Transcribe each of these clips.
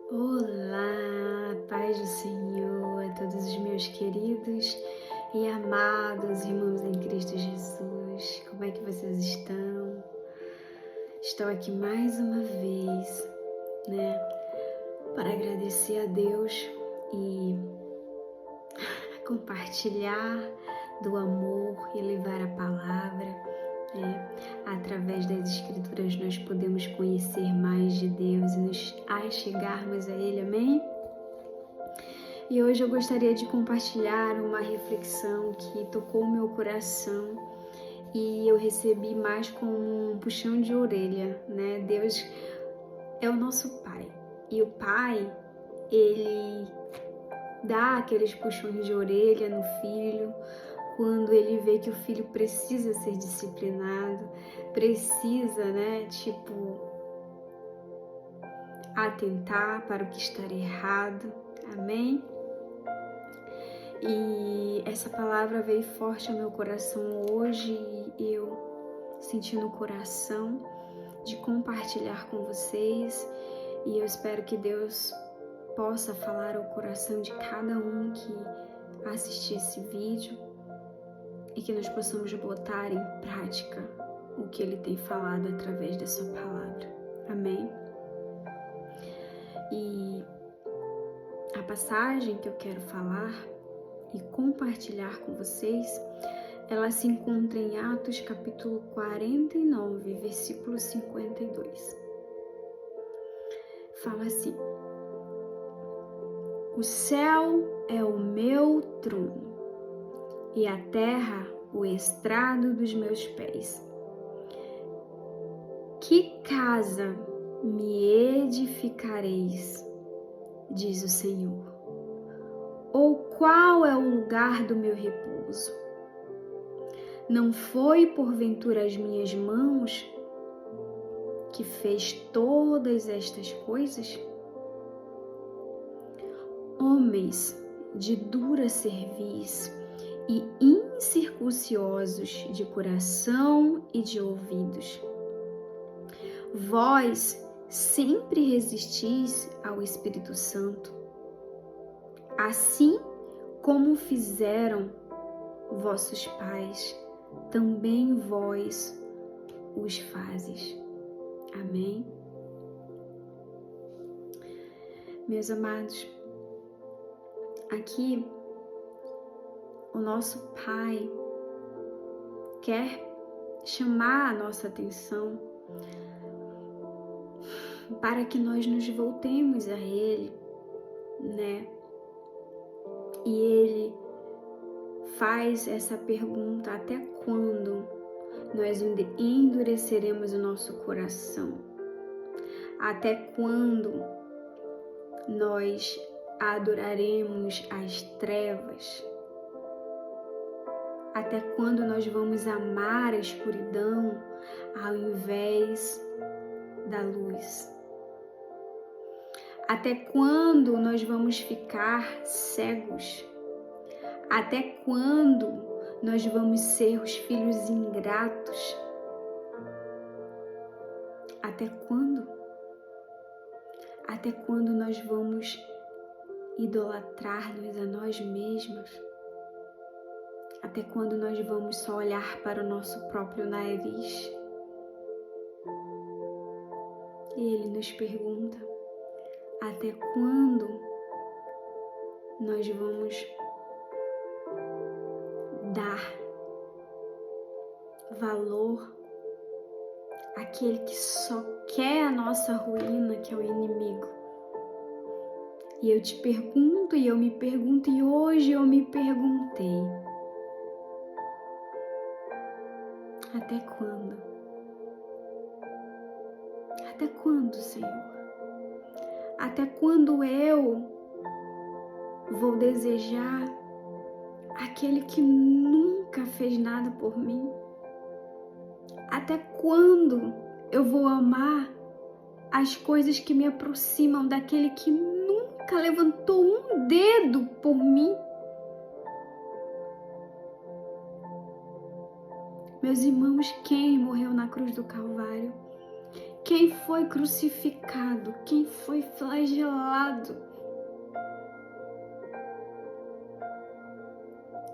Olá, paz do Senhor a todos os meus queridos e amados irmãos em Cristo Jesus. Como é que vocês estão? Estou aqui mais uma vez, para agradecer a Deus e compartilhar do amor e levar a palavra. Através das Escrituras nós podemos conhecer mais de Deus e nos achegarmos a Ele, amém? E hoje eu gostaria de compartilhar uma reflexão que tocou o meu coração e eu recebi mais como um puxão de orelha, né? Deus é o nosso Pai e o Pai, Ele dá aqueles puxões de orelha no filho quando Ele vê que o filho precisa ser disciplinado, precisa, atentar para o que está errado, amém? E essa palavra veio forte ao meu coração hoje e eu senti no coração de compartilhar com vocês e eu espero que Deus possa falar ao coração de cada um que assistir esse vídeo e que nós possamos botar em prática o que Ele tem falado através da sua palavra, amém? E a passagem que eu quero falar e compartilhar com vocês, ela se encontra em Atos capítulo 49, versículo 52. Fala assim: o céu é o meu trono e a terra o estrado dos meus pés. Que casa me edificareis, diz o Senhor? Ou qual é o lugar do meu repouso? Não foi porventura as minhas mãos que fez todas estas coisas? Homens de dura cerviz e incircunciosos de coração e de ouvidos, vós sempre resistis ao Espírito Santo, assim como fizeram vossos pais, também vós os fazes. Amém? Meus amados, aqui o nosso Pai quer chamar a nossa atenção para que nós nos voltemos a Ele, E Ele faz essa pergunta: até quando nós endureceremos o nosso coração? Até quando nós adoraremos as trevas? Até quando nós vamos amar a escuridão ao invés da luz? Até quando nós vamos ficar cegos? Até quando nós vamos ser os filhos ingratos? Até quando? Até quando nós vamos idolatrar-nos a nós mesmos? Até quando nós vamos só olhar para o nosso próprio nariz? E Ele nos pergunta: até quando nós vamos dar valor àquele que só quer a nossa ruína, que é o inimigo? E eu te pergunto, e eu me pergunto, e hoje eu me perguntei: até quando? Até quando, Senhor? Até quando eu vou desejar aquele que nunca fez nada por mim? Até quando eu vou amar as coisas que me aproximam daquele que nunca levantou um dedo por mim? Meus irmãos, quem morreu na cruz do Calvário? Quem foi crucificado? Quem foi flagelado?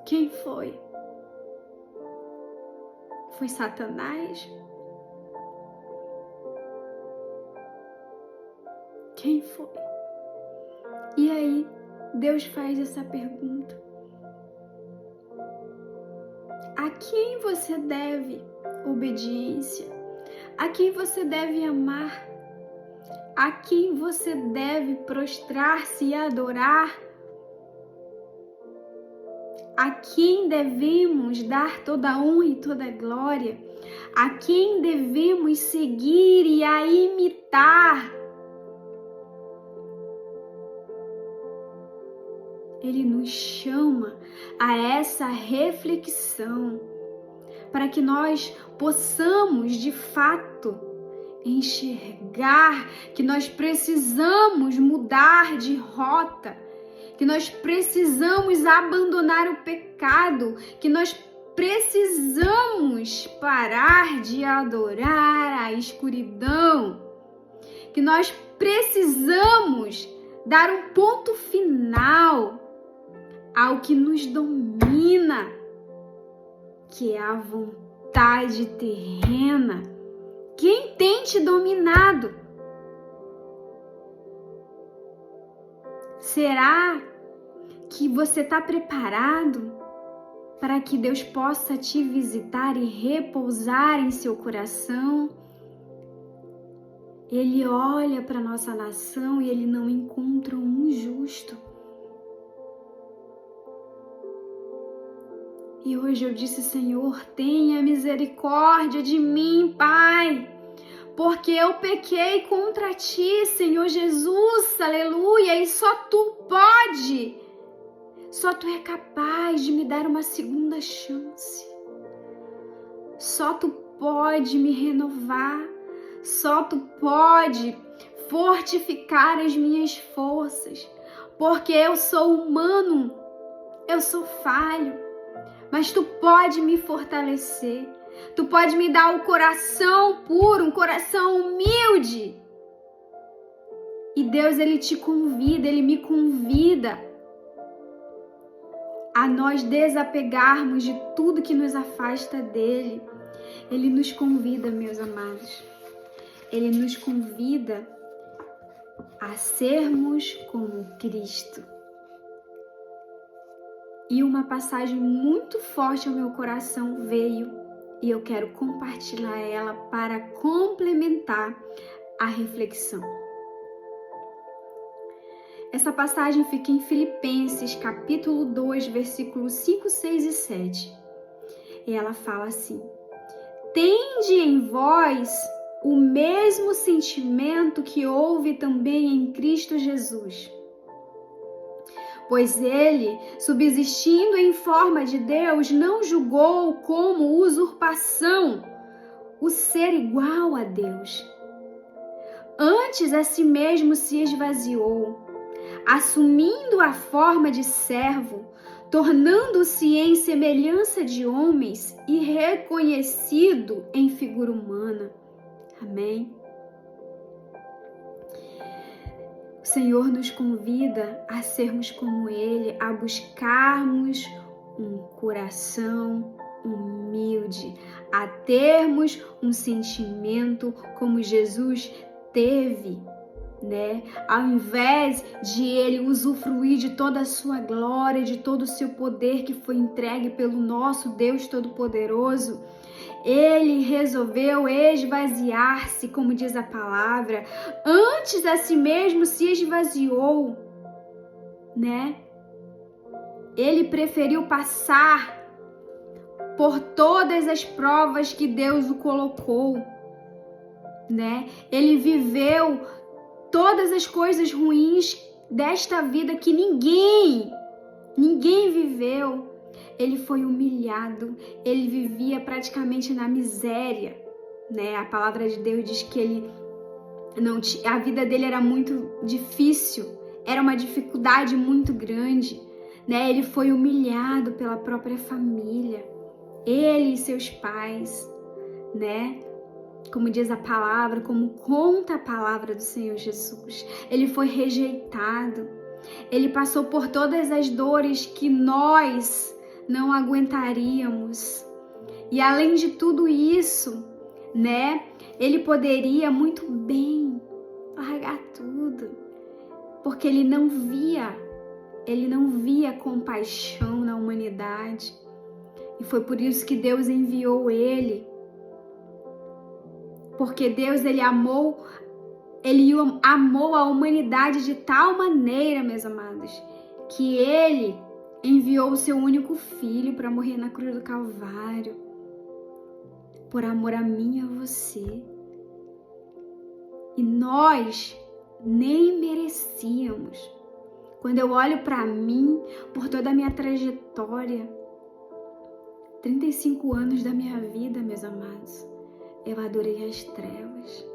Quem foi? Foi Satanás? Quem foi? E aí, Deus faz essa pergunta: a quem você deve obediência? A quem você deve amar? A quem você deve prostrar-se e adorar? A quem devemos dar toda a honra e toda a glória? A quem devemos seguir e a imitar? Ele nos chama a essa reflexão para que nós possamos, de fato, enxergar que nós precisamos mudar de rota, que nós precisamos abandonar o pecado, que nós precisamos parar de adorar a escuridão, que nós precisamos dar um ponto final ao que nos domina, que é a vontade terrena. Quem tem te dominado? Será que você está preparado para que Deus possa te visitar e repousar em seu coração? Ele olha para nossa nação e ele não encontra um justo. E hoje eu disse: Senhor, tenha misericórdia de mim, Pai, porque eu pequei contra ti, Senhor Jesus, aleluia, e só tu é capaz de me dar uma segunda chance. Só tu pode me renovar, só tu pode fortificar as minhas forças, porque eu sou humano, eu sou falho. Mas tu pode me fortalecer, tu pode me dar um coração puro, um coração humilde. E Deus, Ele te convida, Ele me convida a nós desapegarmos de tudo que nos afasta dEle. Ele nos convida, meus amados, Ele nos convida a sermos como Cristo. E uma passagem muito forte ao meu coração veio e eu quero compartilhar ela para complementar a reflexão. Essa passagem fica em Filipenses, capítulo 2, versículos 5, 6 e 7. E ela fala assim: tende em vós o mesmo sentimento que houve também em Cristo Jesus. Pois ele, subsistindo em forma de Deus, não julgou como usurpação o ser igual a Deus. Antes a si mesmo se esvaziou, assumindo a forma de servo, tornando-se em semelhança de homens e reconhecido em figura humana. Amém? O Senhor nos convida a sermos como Ele, a buscarmos um coração humilde, a termos um sentimento como Jesus teve, né? Ao invés de Ele usufruir de toda a sua glória, de todo o seu poder que foi entregue pelo nosso Deus Todo-Poderoso, Ele resolveu esvaziar-se, como diz a palavra. Antes a si mesmo se esvaziou, né? Ele preferiu passar por todas as provas que Deus o colocou, né? Ele viveu todas as coisas ruins desta vida que ninguém viveu. Ele foi humilhado, ele vivia praticamente na miséria, né? A palavra de Deus diz que a vida dele era muito difícil, era uma dificuldade muito grande, né? Ele foi humilhado pela própria família, ele e seus pais, né? como diz a palavra, como conta a palavra do Senhor Jesus. Ele foi rejeitado. Ele passou por todas as dores que nós não aguentaríamos. E além de tudo isso, né? Ele poderia muito bem largar tudo, porque ele não via compaixão na humanidade. E foi por isso que Deus enviou ele. Porque Deus, ele amou a humanidade de tal maneira, meus amados, que ele enviou o seu único filho para morrer na cruz do Calvário, por amor a mim e a você. E nós nem merecíamos. Quando eu olho para mim, por toda a minha trajetória, 35 anos da minha vida, meus amados, eu adorei as trevas.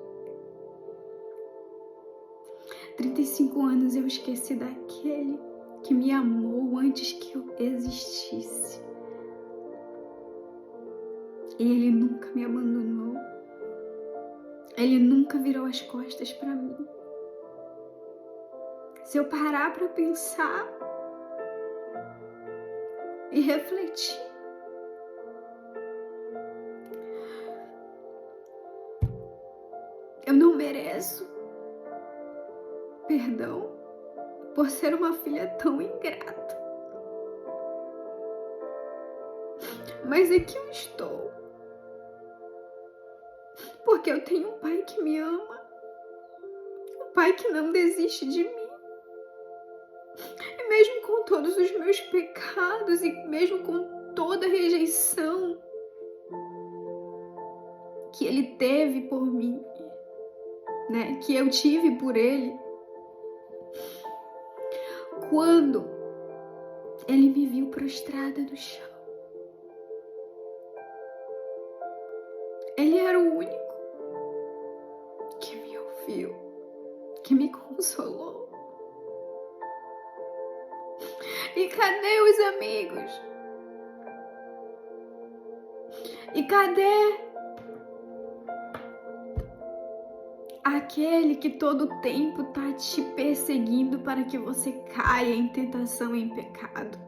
35 anos eu esqueci daquele que me amou antes que eu existisse. E ele nunca me abandonou. Ele nunca virou as costas para mim. Se eu parar para pensar e refletir, eu não mereço perdão por ser uma filha tão ingrata. Mas aqui eu estou, porque eu tenho um pai que me ama, um pai que não desiste de mim. E mesmo com todos os meus pecados e mesmo com toda a rejeição que ele teve por mim, né, que eu tive por ele, quando ele me viu prostrada no chão, ele era o único que me ouviu, que me consolou. E cadê os amigos? E cadê aquele que todo tempo tá te perseguindo para que você caia em tentação e em pecado?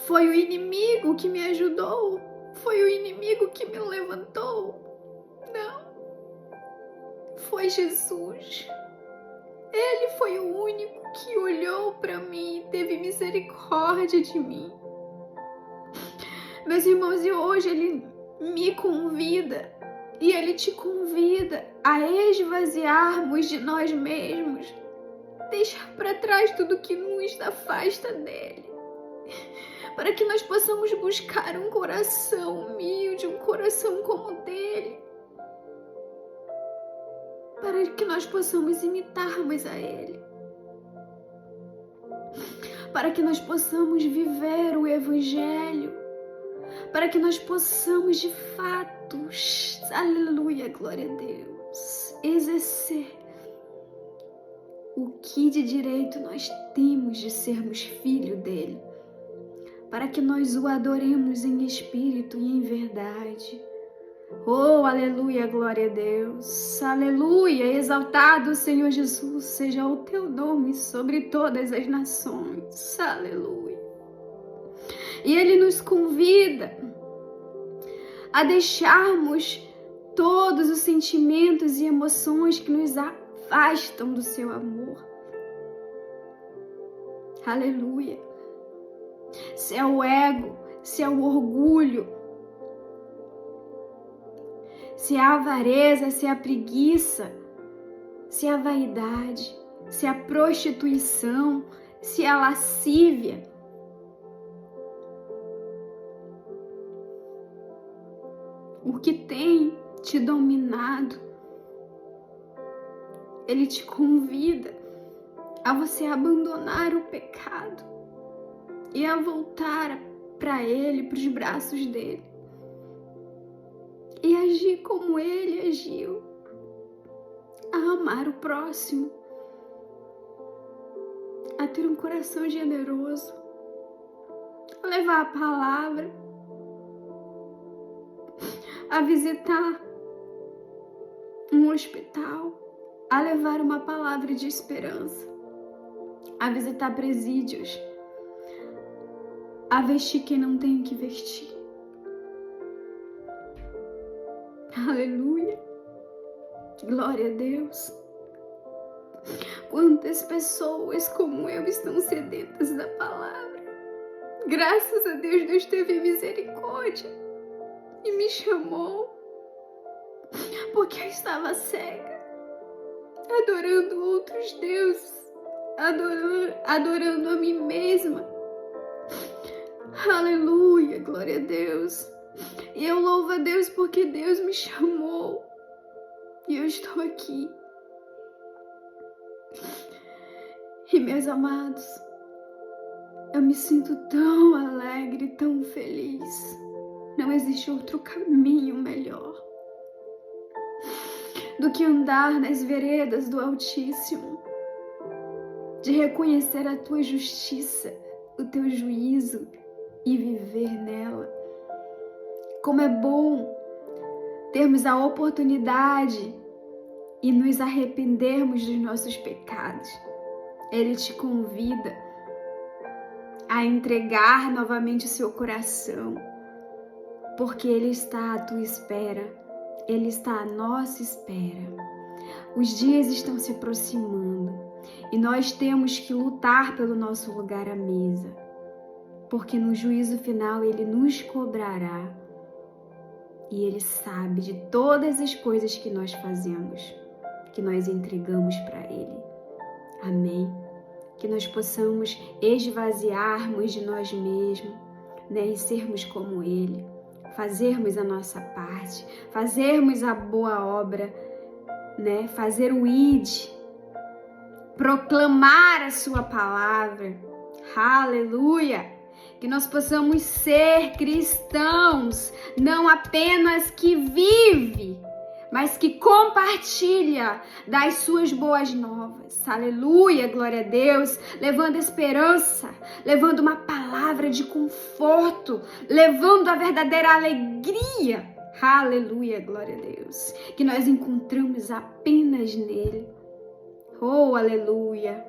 Foi o inimigo que me ajudou? Foi o inimigo que me levantou? Não. Foi Jesus. Ele foi o único que olhou para mim e teve misericórdia de mim. Meus irmãos, e hoje ele me convida e ele te convida a esvaziarmos de nós mesmos, deixar para trás tudo que nos afasta dele, para que nós possamos buscar um coração humilde, um coração como o dele, para que nós possamos imitarmos a ele, para que nós possamos viver o Evangelho, para que nós possamos de fato, aleluia, glória a Deus, exercer o que de direito nós temos de sermos filho dele, para que nós o adoremos em espírito e em verdade. Oh, aleluia, glória a Deus, aleluia, exaltado Senhor Jesus, seja o teu nome sobre todas as nações, aleluia. E ele nos convida a deixarmos todos os sentimentos e emoções que nos afastam do seu amor. Aleluia. Se é o ego, se é o orgulho, se é a avareza, se é a preguiça, se é a vaidade, se é a prostituição, se é a lascívia, o que tem te dominado, ele te convida a você abandonar o pecado e a voltar para ele, para os braços dele, e agir como ele agiu, a amar o próximo, a ter um coração generoso, a levar a palavra, a visitar um hospital, a levar uma palavra de esperança, a visitar presídios, a vestir quem não tem o que vestir. Aleluia! Glória a Deus! Quantas pessoas como eu estão sedentas da palavra. Graças a Deus, Deus teve misericórdia e me chamou, porque eu estava cega, adorando outros deuses, adorando a mim mesma. Aleluia, glória a Deus. E eu louvo a Deus porque Deus me chamou e eu estou aqui. E meus amados, eu me sinto tão alegre, tão feliz. Não existe outro caminho melhor do que andar nas veredas do Altíssimo, de reconhecer a tua justiça, o teu juízo e viver nela. Como é bom termos a oportunidade e nos arrependermos dos nossos pecados. Ele te convida a entregar novamente o seu coração, porque Ele está à tua espera, Ele está à nossa espera. Os dias estão se aproximando e nós temos que lutar pelo nosso lugar à mesa, porque no juízo final Ele nos cobrará e Ele sabe de todas as coisas que nós fazemos, que nós entregamos para Ele. Amém? Que nós possamos esvaziarmos de nós mesmos, né, e sermos como Ele, fazermos a nossa parte, fazermos a boa obra, né, fazer o ID, proclamar a sua palavra. Aleluia! Que nós possamos ser cristãos, não apenas que vive, mas que compartilha das suas boas novas. Aleluia, glória a Deus, levando esperança, levando uma palavra de conforto, levando a verdadeira alegria. Aleluia, glória a Deus, que nós encontramos apenas nele. Oh, aleluia.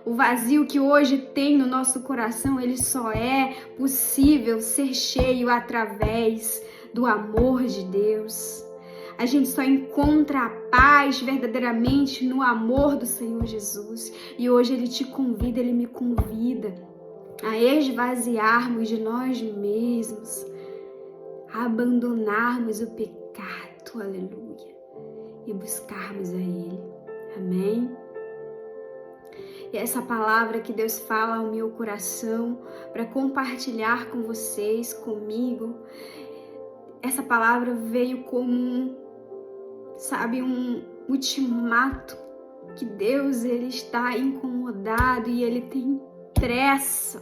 O vazio que hoje tem no nosso coração, ele só é possível ser cheio através do amor de Deus. A gente só encontra a paz verdadeiramente no amor do Senhor Jesus. E hoje Ele te convida, Ele me convida a esvaziarmos de nós mesmos, a abandonarmos o pecado, aleluia, e buscarmos a Ele. Amém? E essa palavra que Deus fala ao meu coração para compartilhar com vocês, comigo, essa palavra veio como um ultimato, que Deus, Ele está incomodado e Ele tem pressa,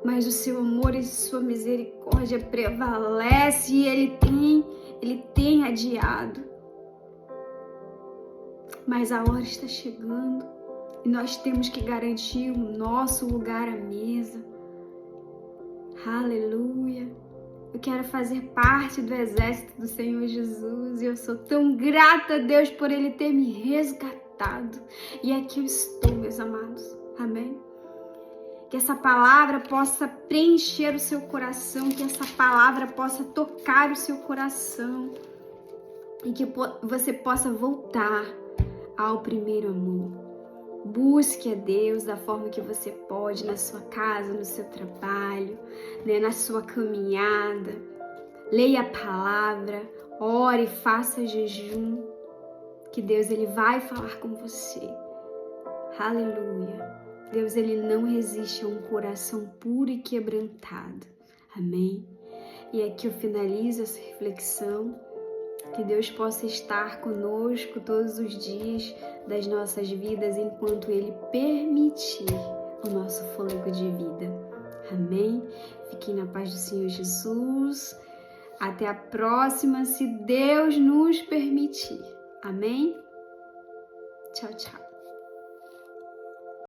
mas o seu amor e sua misericórdia prevalece e Ele tem adiado. Mas a hora está chegando e nós temos que garantir o nosso lugar à mesa. Aleluia! Eu quero fazer parte do exército do Senhor Jesus e eu sou tão grata a Deus por Ele ter me resgatado. E aqui eu estou, meus amados. Amém? Que essa palavra possa preencher o seu coração, que essa palavra possa tocar o seu coração e que você possa voltar ao primeiro amor. Busque a Deus da forma que você pode, na sua casa, no seu trabalho, né, na sua caminhada. Leia a palavra, ore, faça jejum, que Deus, Ele vai falar com você. Aleluia. Deus, Ele não resiste a um coração puro e quebrantado. Amém? E aqui eu finalizo essa reflexão. Que Deus possa estar conosco todos os dias das nossas vidas, enquanto Ele permitir o nosso fôlego de vida. Amém? Fiquem na paz do Senhor Jesus. Até a próxima, se Deus nos permitir. Amém? Tchau, tchau.